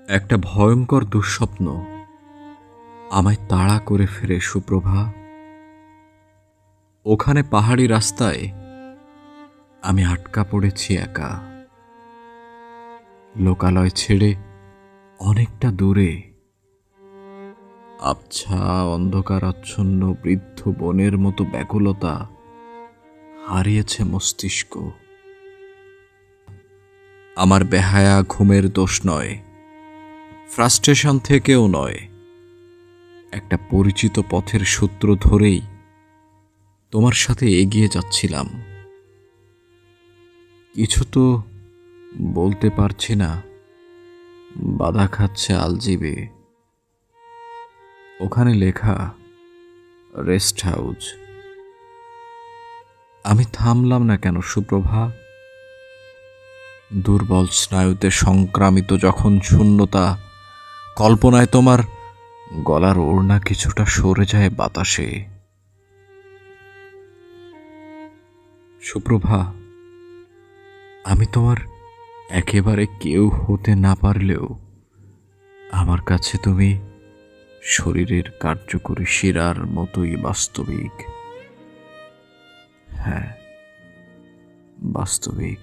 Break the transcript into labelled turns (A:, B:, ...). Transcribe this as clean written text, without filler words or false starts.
A: একটা ভয়ঙ্কর দুঃস্বপ্ন আমায় তাড়া করে ফেরে সুপ্রভা। ওখানে পাহাড়ি রাস্তায় আমি আটকা পড়েছি একা, লোকালয় ছেড়ে অনেকটা দূরে। আবছা অন্ধকারাচ্ছন্ন বৃদ্ধ বনের মতো ব্যাকুলতা হারিয়েছে মস্তিষ্ক। আমার বেহায়া ঘুমের দোষ নয়, ফ্রাস্ট্রেশন থেকেও নয়। একটা পরিচিত পথের সূত্র ধরেই তোমার সাথে এগিয়ে যাচ্ছিলাম। কিছু তো বলতে পারছি না, বাধা খাচ্ছে আলজিবে। ওখানে লেখা রেস্ট হাউস। আমি থামলাম না কেন সুপ্রভা? দুর্বল স্নায়ুতে সংক্রামিত যখন শূন্যতা, কল্পনায় তোমার গলার ওড়না কিছুটা সরে যায় বাতাসে। সুপ্রভা, আমি তোমার একেবারে কেউ হতে না পারলেও আমার কাছে তুমি শরীরের কার্যকরী শিরার মতোই বাস্তবিক। হ্যাঁ, বাস্তবিক।